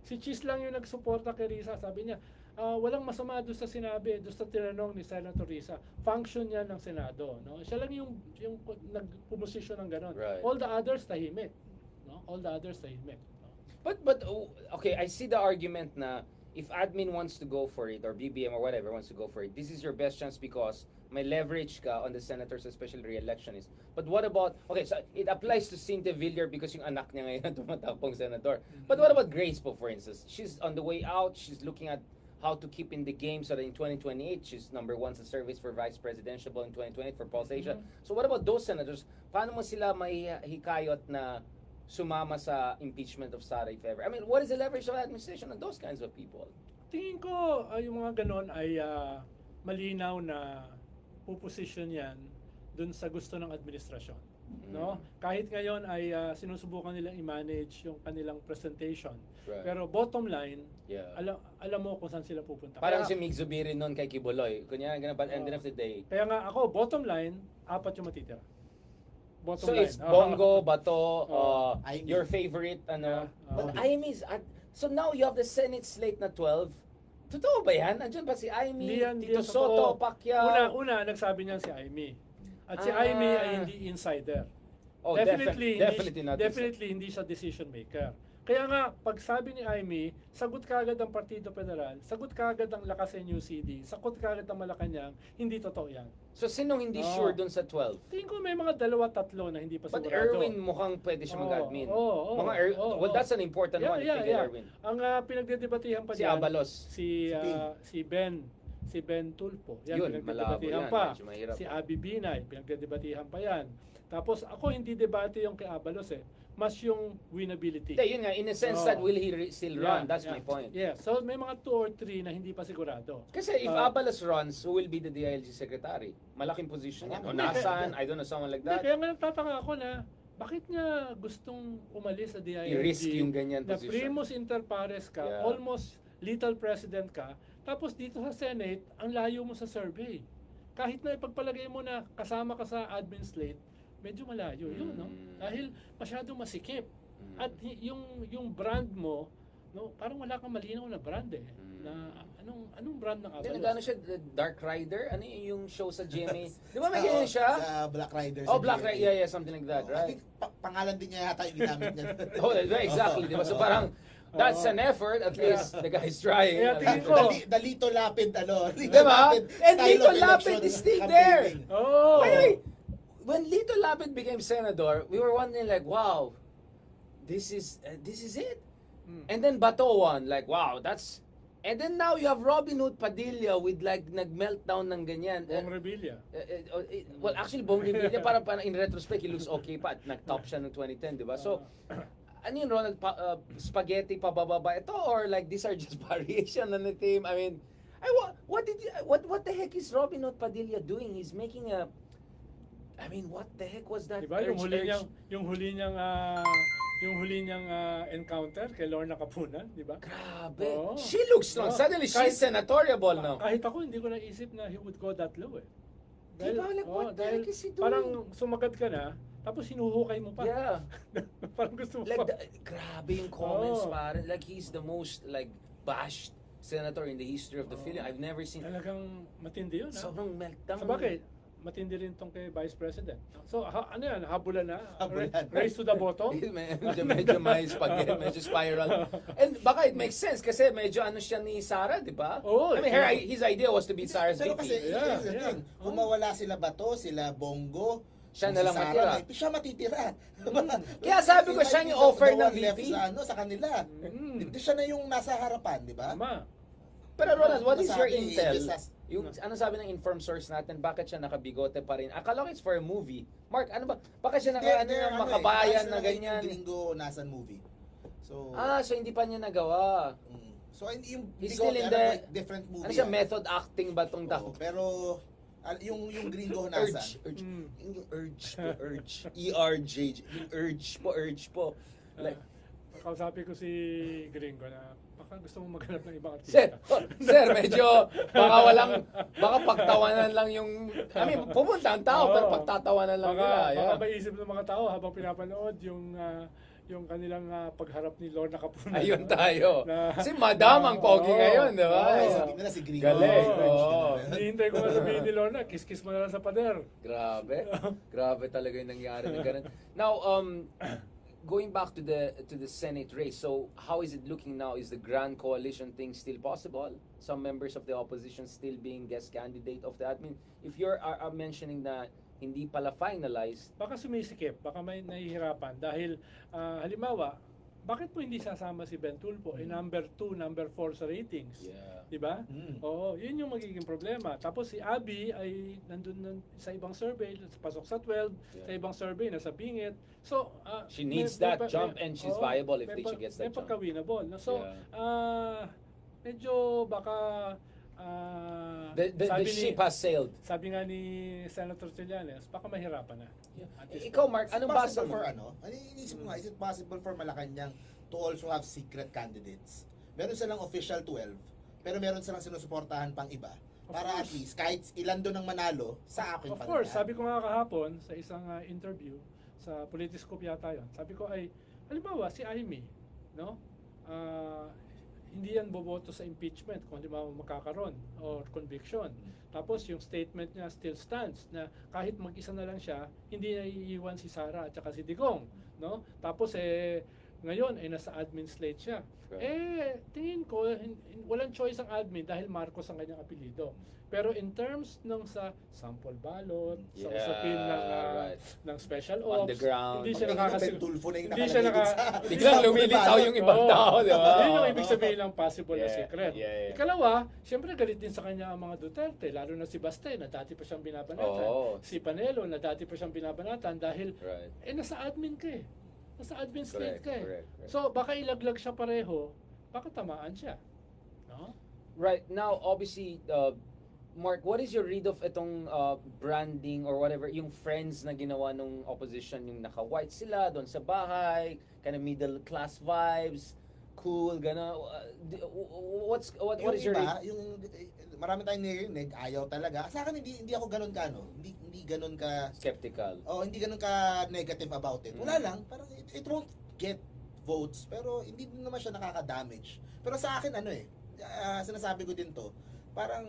Si Cheese lang yung nagsuporta kay Risa. Sabi niya, walang masama doon sa sinabi, doon sa tinanong ni Senator Risa. Function yan ng Senado. No? Siya lang yung nagpumosisyon ng gano'n. Right. All the others, tahimik. No? All the others, tahimik. No? But okay, I see the argument na if admin wants to go for it or BBM or whatever wants to go for it, this is your best chance because may leverage ka on the senators, especially re-electionist. But what about, okay, so it applies to Cynthia Villar because yung anak niya ngayon tumatakbong senador. But what about Grace po, for instance? She's on the way out, she's looking at how to keep in the game so that in 2028, she's number 1 sa service for vice presidential in 2028 for Pulse Asia. So what about those senators? Paano mo sila may hikayot na sumama sa impeachment of Sara if ever? I mean, what is the leverage of administration on those kinds of people? Tingin ko yung mga ganon ay malinaw na puposisyon yan dun sa gusto ng administrasyon. No? Kahit ngayon ay sinusubukan nilang i-manage yung kanilang presentation. Right. Pero bottom line, Yeah. alam mo kung saan sila pupunta. Parang Kaya, si Mig Zubiri noon kay Kibuloy. Kunya, ganun, but end of the day. kaya nga ako, bottom line, 4 yung matitira. Bottom So line. it's Bongo, Bato, Aimee. your favorite, ano. Yeah. But Aimee is, so now you have the Senate slate na 12. Totoo ba yan? Andiyan ba si Aimee, Hindi Tito yan Soto, totoo. Pacquiao? Una, nagsabi niyan si Aimee. At si Aimee ay hindi insider. Oh, Definitely not. hindi siya decision maker. Kaya nga, pag sabi ni Aimee, sagot kaagad ang Partido Federal, sagot kaagad ang Lakas NUCD, sagot kaagad ang Malacanang, hindi totoo yan. So sinong hindi sure dun sa 12? Tingin ko may mga 2-3 na hindi pa But sigurado. Erwin mukhang pwede siya mag-admin. Oo. Well, that's an important one if you get Erwin. Ang pinagdedebatihan pa Si diyan, Abalos. si Ben Tulfo. Yan, Yun, malabo pinagdedebatihan yan. pa. Medyo mahirap. Si Abby Binay, pinagdedebatihan pa yan. Tapos ako hindi debate yung kay Abalos mas yung winnability. Hindi, yun nga, in a sense that will he still run? That's my point. Yeah, so may mga 2 or 3 na hindi pa sigurado. Kasi if Abalos runs, who will be the DILG secretary? Malaking position yan. O Nasan, I don't know, someone like Hindi, that. kaya nga nagtataka ako na bakit niya gustong umalis sa DILG? I-risk yung ganyan na position. primus inter pares ka, Yeah. almost little president ka, tapos dito sa Senate, ang layo mo sa survey. Kahit na ipagpalagay mo na kasama ka sa admin slate, medyo malayo yun, no? Dahil masyado masikip. At yung brand mo, no, parang wala kang malinaw na brand Na anong brand ng Then Abalos? nagano siya, Dark Rider? Ano yung show sa GMA? Di ba may ganyan siya? Sa Black Rider. Oh, Black Rider, yeah, something like that, I right? think pangalan din niya yata yung ginamit niya. Oh, exactly. Di ba? So parang, that's an effort, at least the guy's trying. Kaya tingin ko, Dalito Lapid, Di ba? And Lito Lapid is still there. oh, Wait, when Lito Lapid became senator, we were wondering like, wow, this is it. And then Bato won, like, wow, that's. And then now you have Robin Hood Padilla with like nag-meltdown ng ganyan. Bong Revilla. Well, actually, Bong Revilla, parang in retrospect, he looks okay pa. At nag-top siya noong 2010, di ba? So, ano yun, Ronald, spaghetti pababa ito? Or like, these are just variation on the team? I mean, what the heck is Robin Hood Padilla doing? He's making a, I mean, what the heck was that? Diba yung huli niyang encounter kay Lorna Kapunan, di ba? Grabe. Oo. She looks strong. Oo. Suddenly, she's senatoriable now. Kahit ako, hindi ko naisip na he would go that low Diba? Like, what the heck is he doing? Parang sumagat ka na, tapos hinuhukay mo pa. Yeah. Parang gusto mo Like, pa. grabe yung comments, Oo. pare. Like, he's the most, like, bashed senator in the history of the Philippines. I've never seen. Talagang matindi yun. Sobrang meltdown. Sabagay, matindi rin tong kay Vice President. So, ano yan? Habulan na? Habulan. Race to the bottom? medyo may spaghetti, medyo spiral. And baka it makes sense kasi medyo ano siya ni Sara, di ba? Oo. I mean, his idea was to beat Sara's Pero kasi, VP. Yeah, here's the yeah. thing. Kung mawala sila Bato, sila Bongo, Siya si na lang Sara, matira. Siya matitira. Kaya sabi ko, siya yung offer ng left VP. sa kanila. Hindi siya na yung nasa harapan, di ba? Tama. Pero Ronald, what is your Masabi, intel? just as- Yung ano sabi ng informed source natin, bakit siya nakabigote pa rin? Akala ko it's for a movie. Mark, ano ba? Bakit siya makabayan na ganyan? Yung Gringo Nasan movie. So, So hindi pa niya nagawa. So, yung He's Bigote, still in ano, the, like, different movie. ano siya, yan. method acting ba tong Oo, tao? pero, yung Gringo Nasan. Yung urge. ERJ. Yung urge po. Like, Kausapin ko si Gringo na baka gusto mo maghanap ng ibang Sir, artista. medyo baka pagtawanan lang yung, I mean, pupunta ang tao, pero pagtatawanan lang nila. Baka Yeah. maisip ng mga tao habang pinapanood yung kanilang pagharap ni Lorna Capuna. Ayun tayo. Na- Si Madam ang pogi Oo. ngayon, di ba? Ay, Oo. sabi nila si Gringo. Galing, French, oo. di ba? Hinihintay ko nga sabihin ni Lorna, kiss-kiss mo na lang sa pader. Grabe. Grabe talaga yung nangyari na ganun. Now, going back to the Senate race, so how is it looking now? Is the Grand Coalition thing still possible? Some members of the opposition still being guest candidate of the admin? If you're mentioning that hindi pala finalized, Baka sumisikip, baka may nahihirapan dahil halimbawa, bakit po hindi sasama si Ben Tulfo? Number 2, number 4 sa ratings. yeah. Di ba? Mm. Oo, yun yung magiging problema. Tapos si Abby ay nandun sa ibang survey, pasok sa 12, sa Yeah. ibang survey, nasa bingit. So, She needs that jump and she's viable if she gets that may jump. pagka-winnable. No? So, Yeah. medyo baka The ship has sailed. sabi nga ni Senator Trillanes, baka mahirapan na. At this Ikaw, point. Mark, Is it anong basa possible mo? for ano? Iniisip mo nga, is it possible for Malacanang to also have secret candidates? Meron silang official 12, pero meron silang sinusuportahan pang iba. Of Para at course. least, kahit ilan doon ang manalo, sa akin Of pa course, rin. sabi ko nga kahapon sa isang interview sa Politiscope yata yun. Sabi ko ay, halimbawa si Amy, no? Hindi yan boboto sa impeachment kung halimbawa makakaroon or conviction. Tapos yung statement niya still stands na kahit mag-isa na lang siya, hindi na iiwan si Sara at saka si Digong, no? Tapos ngayon ay nasa admin slate siya. Tingin ko walang choice ang admin dahil Marcos ang kanyang apelyido. Pero in terms ng sa sample ballot, sa Yeah, usapin right. ng special On ops, the ground. hindi siya Ben nakakasiguro. Tulfo na yung Hindi siya nakalagay naka- dun sa- Biglang lumilitaw yung ibang Oo. tao, di ba? Yun yung ibig sabihin ng possible na Yeah, secret. yeah. Ikalawa, siyempre galit din sa kanya ang mga Duterte, lalo na si Baste na dati pa siyang binabanatan. Oo. Si Panelo na dati pa siyang binabanatan dahil Right. nasa admin ka eh. Nasa admin slate ka eh. Correct. So baka ilaglag siya pareho, baka tamaan siya. No? Right now, obviously, Mark, what is your read of itong branding or whatever, yung friends na ginawa nung opposition, yung naka-white sila doon sa bahay, kind of middle class vibes, cool, gana. What Yung is your iba, read? yung marami tayong narinig, ayaw talaga. Sa akin hindi ako ganun ka no. Hindi ganun ka Skeptical. hindi ganun ka negative about it. Wala lang, parang it won't get votes pero hindi din naman siya nakaka-damage. Pero sa akin sinasabi ko din to, parang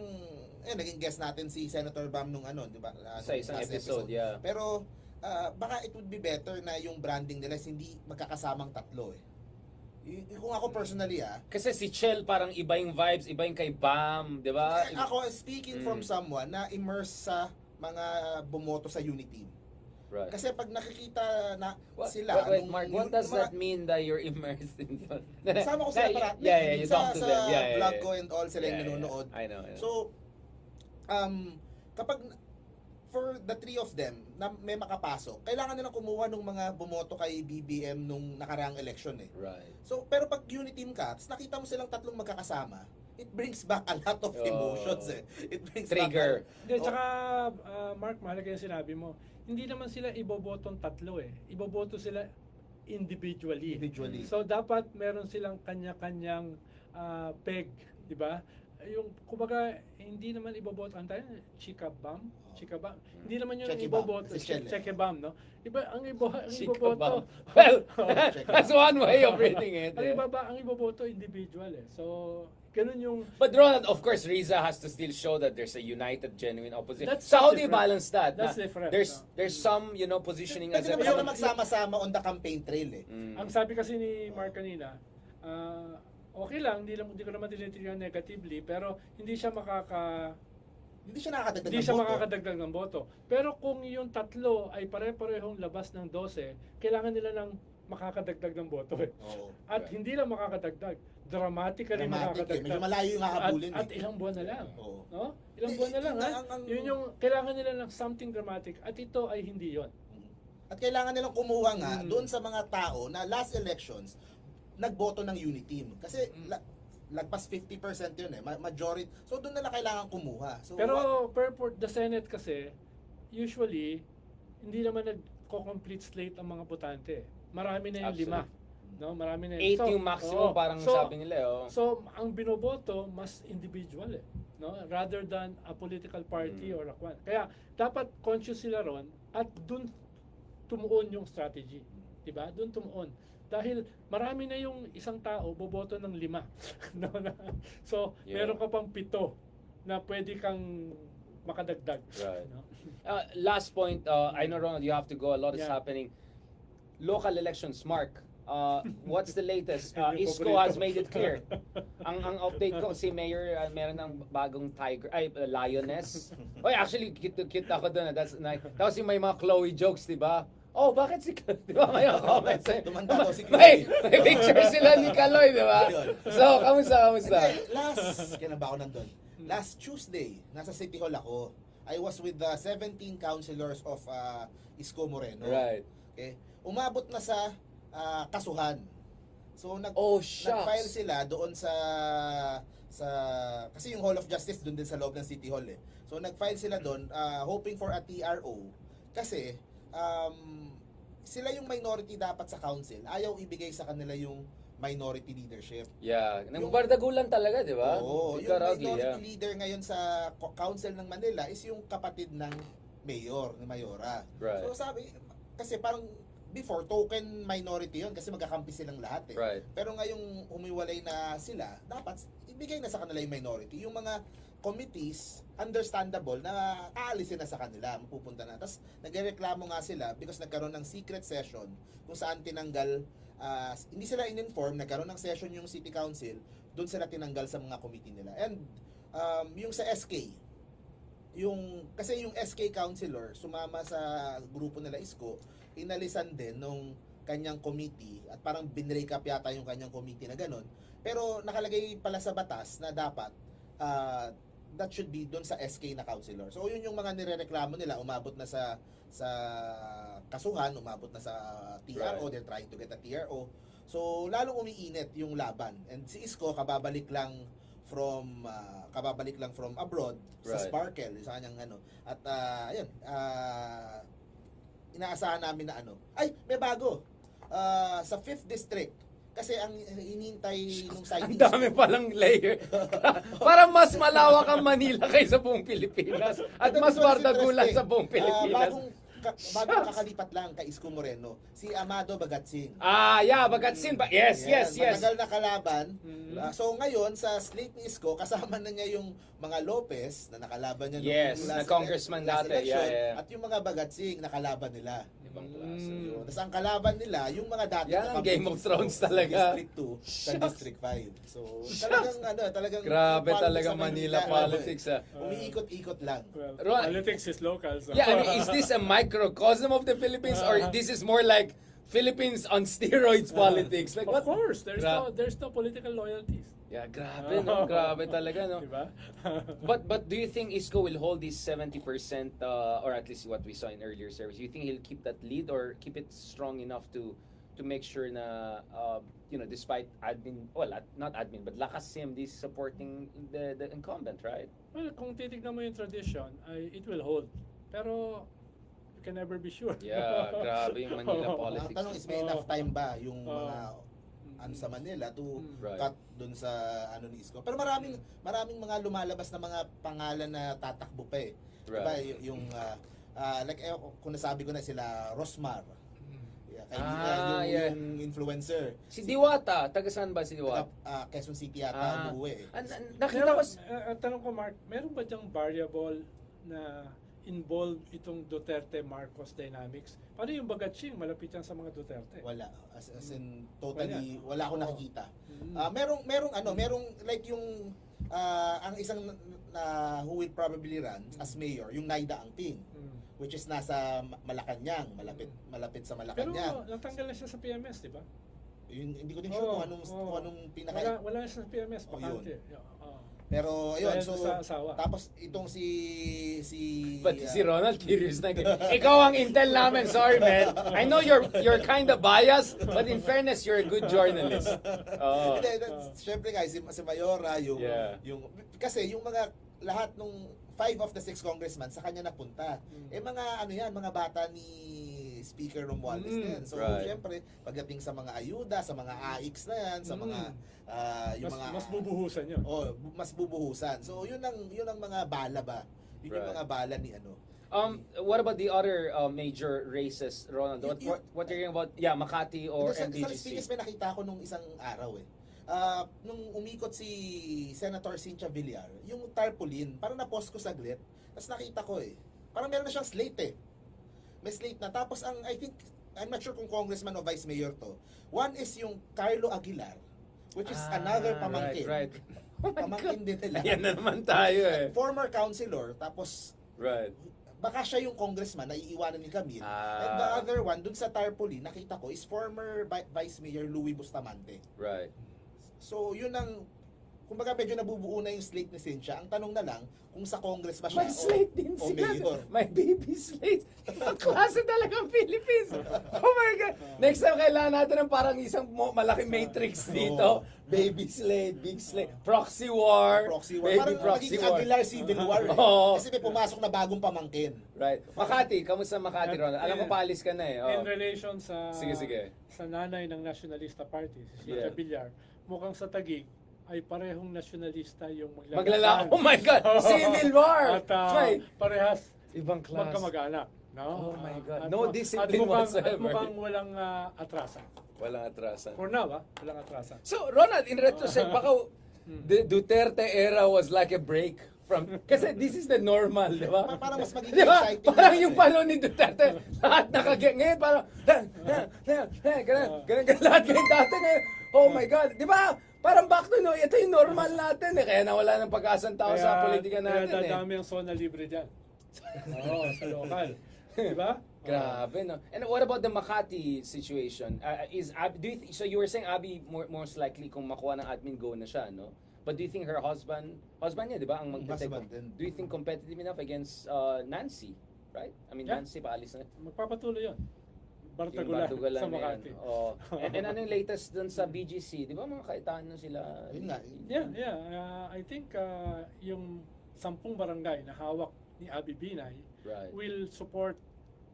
naging guest natin si Senator Bam nung di ba? Sa isang last episode, yeah. Pero baka it would be better na yung branding nila is hindi magkakasamang tatlo eh. Kung ako personally Kasi si Chel parang iba yung vibes, iba yung kay Bam, di ba? ako speaking from someone na immersed sa mga bumoto sa Unity. Right. Kasi pag nakikita na sila Wait, nung- Mark, what yung does mga- that mean that you're immersed in? Kasama ko sila para Yeah, you talk to sa them. Yeah, vlog yeah. ko and all sila yung nanonood. I know. So kapag for the three of them na may makapasok, kailangan nilang kumuha ng mga bumoto kay BBM nung nakaraang election eh. Right. So pero pag unity team ka, tapos nakita mo silang tatlong magkakasama, it brings back a lot of Oh. emotions eh. It brings Trigger. Hindi, tsaka Mark, mahalaga yung sinabi mo. Hindi naman sila ibobotong tatlo eh. Iboboto sila individually. Individually. So dapat meron silang kanya-kanyang peg, di ba? Yung kumbaga hindi naman iboboto ang tayo chikabam. Hindi naman yun ang Chekibam. iboboto, Si Chel, eh. chekibam, no? Iba ang iboboto. Chikabam. Well, check that's one way of reading it. Ang iboboto individual eh. So ganun yung But Ronald, of course, Riza has to still show that there's a united, genuine opposition. That's So how do you different. balance that? That's Na different, There's some, positioning as Pwede a... naman sila magsama-sama on the campaign trail eh. Ang sabi kasi ni Mark kanina, okay lang, hindi ko naman tinitingnan negatively, pero hindi siya Hindi siya nakakadagdag hindi ng siya boto. makakadagdag ng boto. Pero kung yung tatlo ay pare-parehong labas ng 12, kailangan nila ng makakadagdag ng boto eh. Oo. At hindi lang makakadagdag, dramatically Dramatic eh. makakadagdag. Medyo malayo yung hahabulin At ilang buwan na lang. Oo. No? Ilang buwan na lang ha. ang- Yun yung kailangan nila ng something dramatic at ito ay hindi yon. At kailangan nilang kumuha nga Mm. doon sa mga tao na last elections nagboto ng Uniteam. Kasi lagpas 50% yun eh, majority. So doon nila kailangan kumuha. So Pero for the Senate kasi, usually, hindi naman nagko-complete slate ang mga botante. Marami na yung Absolutely. 5. No? Marami na 8 yung maximum, parang sabi nila. So, ang binoboto, mas individual eh. No? Rather than a political party or a kwan. Kaya, dapat conscious sila ron at dun tumuon yung strategy. Diba? Dun tumuon. Dahil marami na yung isang tao, boboto ng 5. No, so, Yeah. meron ka pang 7 na pwede kang makadagdag. Right. No? Last point, I know, Ronald, you have to go. A lot is Yeah. happening. Local elections, Mark. What's the latest? Yung Isko paborito. has made it clear. ang update ko, si Mayor, meron ng bagong tiger, lioness. Oy, actually, cute ako doon. That's nice. Tapos yung may mga Chloe jokes, di ba? Oh, bakit si Chloe? Di ba may mga comments? Tumanda daw si May Chloe. picture sila ni Chloe, di ba? Yun. So, kamusta? Hindi, kailan ba ako nandun? Last Tuesday, nasa City Hall ako. I was with the 17 councilors of Isko Moreno. Right. Okay? Umabot na sa kasuhan. So Oh, shucks. nag-file sila doon sa kasi yung Hall of Justice doon din sa loob ng City Hall eh. So nag-file sila doon hoping for a TRO kasi sila yung minority dapat sa council. Ayaw ibigay sa kanila yung minority leadership. Yeah. Nang bardagulan talaga, di ba? Oo, It yung got ugly, minority yeah. leader ngayon sa council ng Manila is yung kapatid ng mayor, ni Mayora. Right. So sabi, kasi parang before, token minority yon kasi magkakampi silang lahat eh. Right. Pero ngayong umiwalay na sila, dapat ibigay na sa kanila yung minority. Yung mga committees, understandable na aalisin na sa kanila, mapupunta na. Tapos nagreklamo nga sila because nagkaroon ng secret session kung saan tinanggal, hindi sila in-inform, nagkaroon ng session yung city council, doon sila tinanggal sa mga committee nila. And yung sa SK, kasi yung SK councilor sumama sa grupo nila Isko, inalisan din nung kanyang committee at parang binrake up yata yung kanyang committee na ganun. Pero nakalagay pala sa batas na dapat that should be doon sa SK na councilor. So yun yung mga nirereklamo nila, umabot na sa kasuhan, umabot na sa TRO, Right. they're trying to get a TRO. So lalong umiinit yung laban. And si Isko kababalik lang from abroad sa Right. Sparkle sa kanyang ano. At ayun, inaasahan namin na may bago. Sa 5th district kasi ang hinihintay nung side Ang dami palang layer. Parang mas malawak ang Manila kaysa buong Pilipinas. At mas bardagulan sa buong Pilipinas. Bagong kakalipat lang kay Isko Moreno, si Amado Bagatsing. Yeah, Bagatsin ba? Yes. Matagal na kalaban. Mhm. So ngayon, sa slate ni Isko, kasama na niya yung mga Lopez na nakalaban niya Yes, nung na congressman last dati. election, Yeah. at yung mga Bagatsing nakalaban nila. Ibang klase. Yun. Tapos ang kalaban nila, yung mga dati Yan ang Game of Thrones sa talaga. District 2 sa Shucks. District 5. So talagang Grabe yung talaga sa Manila politics. umiikot-ikot lang. Well, Ron- politics is local. So. Yeah, I mean, is this a microcosm of the Philippines or this is more like Philippines on steroids politics? Like Of what? course, there's Gra- no political loyalties. Yeah, grabe, no? Grabe talaga, no? Diba? But do you think Isko will hold this 70% or at least what we saw in earlier service? Do you think he'll keep that lead or keep it strong enough to make sure na despite admin, not admin but Lakas CMD supporting the incumbent, right? Well, kung titignan mo yung tradition, it will hold. Pero you can never be sure. Yeah, grabe yung Manila Ang politics. tanong is may enough time ba yung mga sa Manila to Right. cut dun sa ni Isko. Pero maraming mga lumalabas na mga pangalan na tatakbo pa eh. Diba Right. yung kung nasabi ko na sila Rosmar. Yeah. Yung influencer. Si Diwata, taga saan ba si Diwata? Quezon City yata umuwi eh. Nakita ko Tanong ko, Mark, meron ba diyang variable na involved itong Duterte-Marcos dynamics? Paano yung Bagatsing? Malapit yan sa mga Duterte. Wala. As in totally wala akong nakikita. Mm. Merong like yung ang isang who will probably run as mayor, yung Naida Angting, which is nasa Malacanang, malapit sa Pero Malacanang. natanggal na siya sa PMS, di ba? Hindi ko din sure kung anong pinaka. Wala na siya sa PMS, Oh, bakante. Pero ayun, Dahil so sa asawa. tapos itong si Pati si Ronald curious na. Ikaw ang intel namin, sorry man. I know you're kind of biased, but in fairness, you're a good journalist. Oh. Hindi, syempre guys, si Mayora, Yeah. yung kasi yung mga lahat nung 5 of the 6 congressmen sa kanya napunta. Mga bata ni Speaker Romualdez na yan. So Right. syempre, pagdating sa mga ayuda, sa mga AIX na yan, sa mga Mas bubuhusan yun. mas bubuhusan. So yun ang mga bala ba? Yun yung Right. mga bala ni What about the other major races, Ronald? What you're hearing about? Yeah, Makati or Sa Las MBGC. Piñas may nakita ko nung isang araw eh. Nung umikot si Senator Cynthia Villar, yung tarpaulin, parang na-post ko saglit, tapos nakita ko eh. Parang meron na siyang slate eh. May slate na. Tapos I'm not sure kung congressman o vice mayor to. One is yung Carlo Aguilar, which is another pamangkin. Right. Oh my Pamangkin God. din nila. Ayan na naman tayo eh. Former councilor, tapos Right. baka siya yung congressman na iiwanan ni Camille. And the other one, dun sa tarpaulin, nakita ko, is former Vice Mayor Louie Bustamante. Right. So, yun ang, kumbaga medyo nabubuo na yung slate ni Cynthia. Ang tanong na lang, kung sa Congress ba siya May slate din o sila. mayor. May baby slate. Ang klase talagang Philippines. Oh my God. Next time kailangan natin ng parang isang malaking matrix dito. Baby slate, big slate, proxy war. Proxy war. Baby Parang proxy magiging war. Aguilar Civil War eh. Oo. Kasi may pumasok na bagong pamangkin. Right. Makati, kamusta Makati, Ronald? Alam ko paalis ka na eh. In Oh. relation sa Sige. sa nanay ng Nationalista Party, si Yeah. Cynthia Villar, mukhang sa Taguig ay parehong nationalista yung Maglala. Oh my God. Civil war. At Right. parehas Ibang class. magkamag-anak. No? Oh my God. At No mu- discipline at mukhang, whatsoever. At mukhang walang atrasan. Walang atrasan. For now, walang atrasan. So, Ronald, in retrospect, baka the Duterte era was like a break from... Kasi this is the normal, di ba? Parang mas magiging Di ba? exciting. Parang na yung eh. panahon ni Duterte, lahat ngayon parang, ganun, lahat ngayon dati ngayon, oh my God, di ba? Parang back to, no, ito yung normal natin eh, kaya nawala ng pag-asang tao sa politika natin Kaya eh. dadami ang zona libre dyan. Oo, sa lokal. Di ba? Grabe, no? And what about the Makati situation? So you were saying Abby most likely kung makuha ng admin go na siya, no? But do you think her husband niya, di ba, ang mag-detect? Husband din. Do you think competitive enough against Nancy? Right? I mean, Yeah. Nancy paalis na. Magpapatuloy yun. Yung Bartagulan sa na yan. Makati. Oh. And ano yung latest dun sa BGC? Di ba mga kaitaan na sila? Yun nga. Yeah. I think yung 10 barangay na hawak ni Abby Binay Right. will support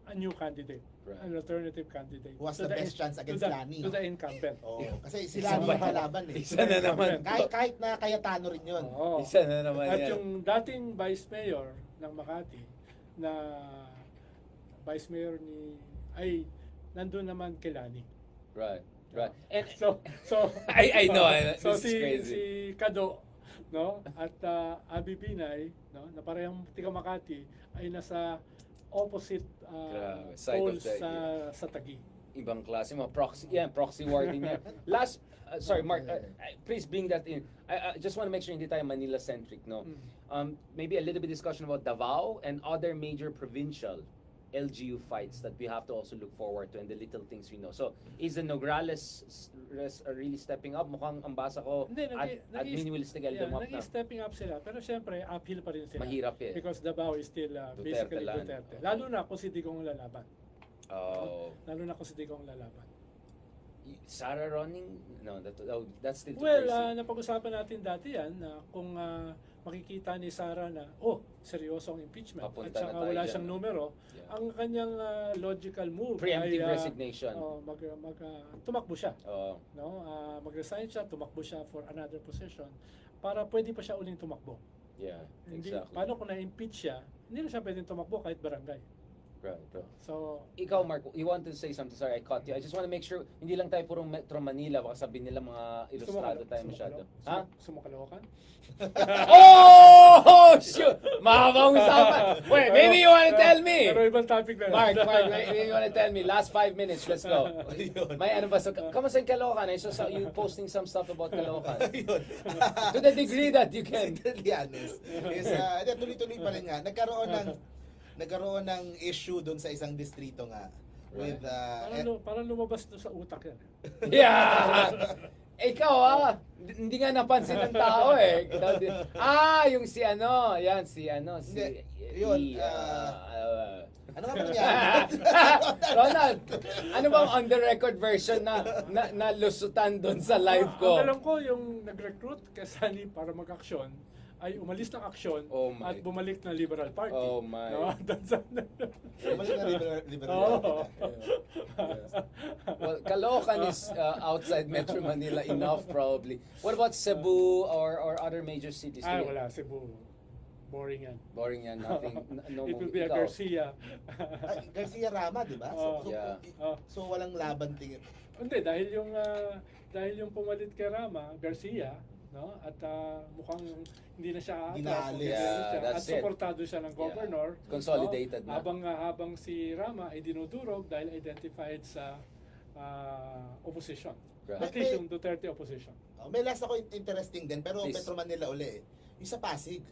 a new candidate, Right. an alternative candidate. Who has to the best chance against Lani. To the incumbent. Oo. Kasi Isa sila ba? yung kalaban eh. Isa na naman. Kahit na Cayetano rin yun. Oo. Isa na naman At yan. yung dating vice mayor ng Makati na vice mayor ay nandun naman kay Lani. Right. Right. And So I know. so This is crazy. si Kado, no, at Abby Binay, no, na parehong tiga Makati ay nasa opposite Grabe, side of poles the- sa Taguig. Ibang klase mo. Proxy war din yan. Last, sorry Mark, please bring that in. I just want to make sure hindi tayo Manila-centric, no? Maybe a little bit discussion about Davao and other major provincial LGU fights that we have to also look forward to and the little things we know. So, is the Nograles really stepping up? Mukhang ang basa ko, Hindi, admin will still them up na. stepping up sila. Pero syempre, uphill pa rin sila. Mahirap eh. Because Davao is still Duterte basically land. Duterte. Lalo na kung si Digong lalaban. Oh. Lalo na kung si Digong lalaban. Sarah running? No, that's still too Well, crazy. napag-usapan natin dati yan na kung makikita ni Sara na, seryoso ang impeachment Papunta at saka na tayo wala dyan, siyang no? numero, Yeah. ang kanyang logical move Preemptive ay resignation. tumakbo siya. Oh. No? Mag-resign siya, tumakbo siya for another position para pwede pa siya uling tumakbo. Yeah, Hindi, exactly. paano kung na-impeach siya, hindi na siya pwedeng tumakbo kahit barangay. Right. So, Ikaw, Mark, you want to say something? Sorry, I caught you. I just want to make sure, hindi lang tayo purong Metro Manila, baka sabihin nila mga ilustrado tayo masyado. Ha? Sumakalokan? Oh, shoot! Mahabang usapan. Wait, maybe you want to tell me. Pero ibang topic na. Mark, maybe you want to tell me. Last 5 minutes, let's go. May ano ba? So, kamusta yung Caloocan? I saw you posting some stuff about Caloocan. Yun. To the degree that you can. To be honest, is tuloy-tuloy pa rin nga. Nagkaroon ng issue doon sa isang distrito nga with Parang lumabas doon sa utak yan. Yeah! Ikaw hindi nga napansin ng tao eh. Yung si Yun, ano nga ba nangyari? Ronald, ano bang on the record version na lusutan doon sa live ko? Ang alam ko yung nag-recruit kay Sunny para mag-aksyon ay umalis ng aksyon Oh my. at bumalik ng Liberal Party. Oh my. No? Bumalik na liberal. Oo. Well, Caloocan is outside Metro Manila enough probably. What about Cebu or other major cities? Wala, Cebu. boring yan. Boring yan, nothing, no It will movie. be a Ikaw? Garcia. Garcia Rama, di ba? Oh, yeah. So walang laban tingin. Hindi, dahil yung pumalit kay Rama, Garcia, no? At mukhang hindi na siya Ginaalis. Yeah, at that's it. suportado siya ng governor. Consolidated no? na. Habang si Rama ay dinudurog dahil identified sa opposition. Right. At least yung Duterte opposition. May last ako interesting din, pero Please. Metro Manila uli eh. Yung sa Pasig.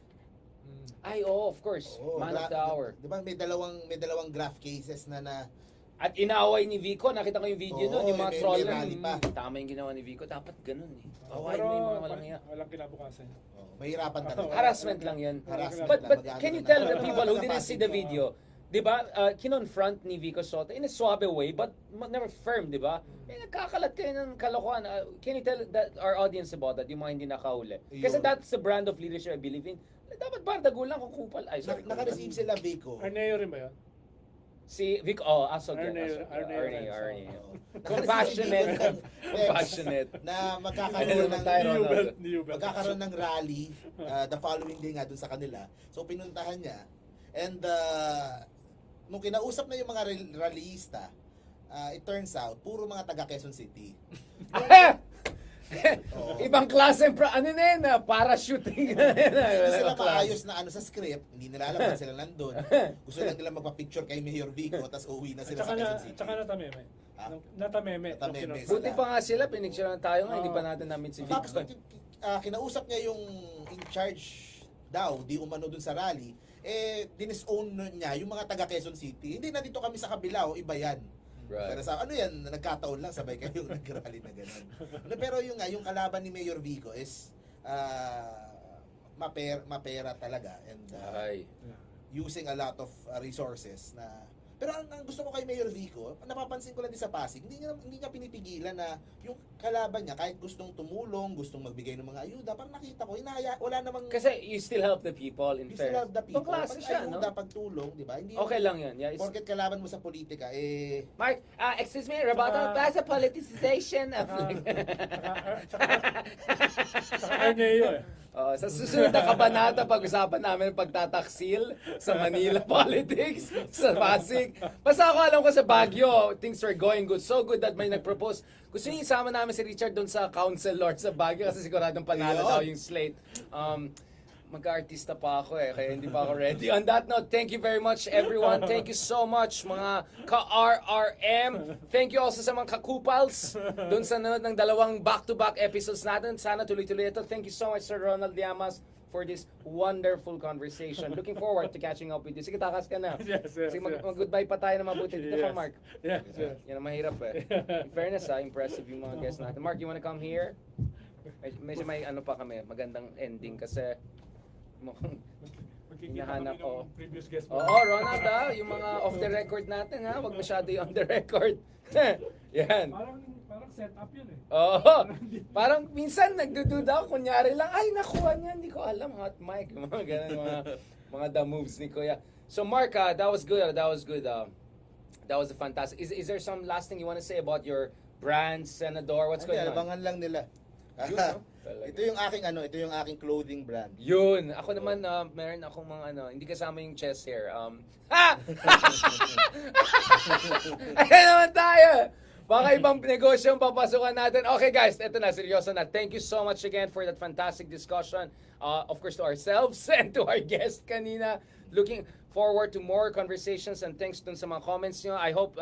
Ay, of course. Man of the hour. Di ba may dalawang graph cases na At inaaway ni Vico, nakita ko yung video nun, yung mga may troll rally pa. Tama yung ginawa ni Vico, dapat ganun eh. Pero Awayin mo yung mga walang iya. walang kinabukasan. mahirapan talaga. Harassment lang yan. Harassment But lang, can you magagawa tell na. the people who didn't see the Pasig, video, di ba, kinonfront ni Vico Soto in a suave way, but never firm, di ba? Nagkakalat kayo ng kalokohan. Can you tell our audience about that, yung mga hindi nakahuli? Kasi Yun. that's the brand of leadership I believe in. Dapat bardago lang kung kupal. Ay, sorry. Naka-receive sila Vico. Arneo rin ba yun? Si Vic, Asog yan. Arneo. Compassionate. Compassionate. Na Ano magkakaroon naman tayo, ng Ronaldo? magkakaroon ng rally the following day nga dun sa kanila. So pinuntahan niya and nung kinausap na yung mga rallyista, it turns out puro mga taga Quezon City. Ibang klase, ano na yun, parachuting na yun. Hindi sila maayos na sa script, hindi nila alam kung sila nandun. Gusto lang nila magpa-picture kay Mayor Vico, tapos uwi na sila sa Quezon City. Tsaka natameme. Ah? Natameme. Natameme. Buti pa nga sila, pinicturean tayo nga, hindi pa natin namin si Tapos Vic. kinausap niya yung in charge daw, di umano dun sa rally, dinisown niya yung mga taga Quezon City. Hindi na dito kami sa kabila, iba yan. Right. Pero sa ano yan, nagkataon lang, sabay kayong nag-rally na gano'n. Pero yung kalaban ni Mayor Vico is mapera talaga and Ay. using a lot of resources na. Pero ang gusto ko kay Mayor Vico, napapansin ko lang din sa Pasig, hindi niya pinipigilan na yung kalaban niya kahit gustong tumulong, gustong magbigay ng mga ayuda, parang nakita ko, wala namang Kasi you still help the people in you still have the people. Pang klase siya, no? Ayuda, pagtulong, di ba? Hindi Okay lang yun. Yeah, porket kalaban mo sa politika, Mark, excuse me, Roberto, that's a politicization of... Tsaka Arneo eh. Sa susunod na kabanata, pag-usapan namin ang pagtataksil sa Manila politics, sa Pasig. Basta ako alam ko sa Baguio, things were going good. So good that may nag-propose. Gusto niyo isama namin si Richard doon sa Council Lord sa Baguio kasi siguradong panalo daw yung slate. Magka-artista pa ako kaya hindi pa ako ready. On that note, thank you very much everyone. Thank you so much mga ka-RRM. Thank you also sa mga kakupals doon sa nanood ng dalawang back-to-back episodes natin. Sana tuloy-tuloy ito. Thank you so much Sir Ronald Llamas for this wonderful conversation. Looking forward to catching up with you. Sige, takas ka na. Yes. Sige, mag-goodbye pa tayo na mabuti. Dito ka, Mark. Yes. Yan ang mahirap In fairness, impressive yung mga guests natin. Mark, you wanna come here? Medyo may ano pa kami, magandang ending kasi mukhang hinahanap ko. Previous guest mo. Oo, Ronald yung mga off the record natin wag masyado yung on the record. Yan. Parang setup yun eh. Oo. Parang minsan nagdududa ako, kunyari lang, ay nakuha niya, hindi ko alam, hot mic, mga ganun, mga the moves ni Kuya. So Mark, that was good. That was a fantastic. Is there some last thing you want to say about your brand, Senador? What's going on? Abangan lang nila. Yun, no? Talaga. Ito yung aking clothing brand. Yun. Ako naman, meron akong mga hindi kasama yung chest hair. Ayan naman tayo. Baka ibang negosyo ang papasukan natin. Okay guys, eto na, seryoso na. Thank you so much again for that fantastic discussion. Of course to ourselves and to our guest kanina. Looking forward to more conversations and thanks dun sa mga comments nyo. I hope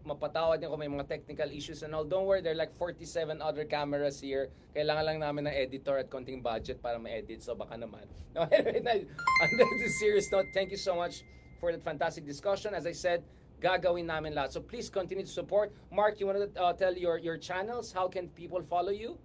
mapatawad nyo kung may mga technical issues and all. Don't worry, there are like 47 other cameras here. Kailangan lang namin ng editor at konting budget para ma-edit. So baka naman. No, anyway, on this serious note, thank you so much for that fantastic discussion. As I said, gagawin namin lahat. So please continue to support. Mark, you want to tell your channels? How can people follow you?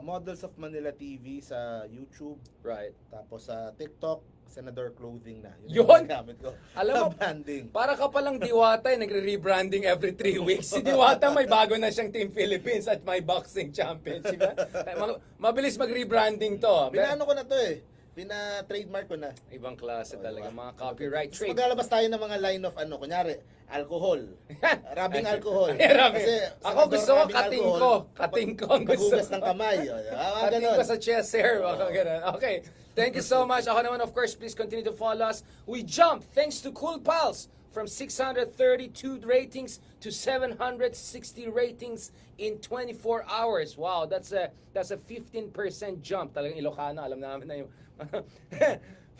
Models of Manila TV sa YouTube. Right. Tapos sa TikTok, Senador Clothing na. Yun! Yung gamit ko. Alam mo, branding. para ka palang Diwata, nagre-rebranding every 3 weeks. Si Diwata may bago na siyang Team Philippines at may boxing championship. Mabilis mag-rebranding to. Pinano ko na to Pina-trademark ko na. Ibang klase Oh, talaga, diba? mga copyright Tapos trade. maglalabas tayo ng mga line of kunyari, alcohol. Rabing alcohol. Ay, Rabi. Kasi Ako gusto ko kating ko. Kating ko ang gusto. Maghugas ng kamay. Kating ko sa chest hair. Okay. Thank you so much. Ako naman, of course, please continue to follow us. We jump, thanks to Cool Pals, from 632 ratings to 760 ratings in 24 hours. Wow, that's a 15% jump. Talagang Ilocano, alam namin na yung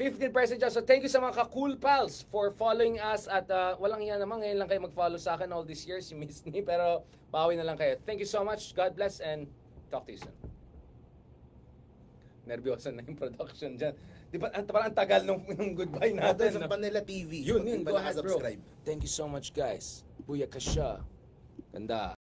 15% jump. So thank you sa mga ka-Cool Pals for following us at walang yan naman, ngayon lang kayo mag-follow sa akin all these years. You missed me, pero bawi na lang kayo. Thank you so much. God bless and talk to you soon. Nervyoso na yung production dyan. Di ba, parang ang tagal nung goodbye natin. Sa Manila TV. Yun, go ahead, bro. Subscribe. Thank you so much, guys. Booyakasha. Ganda.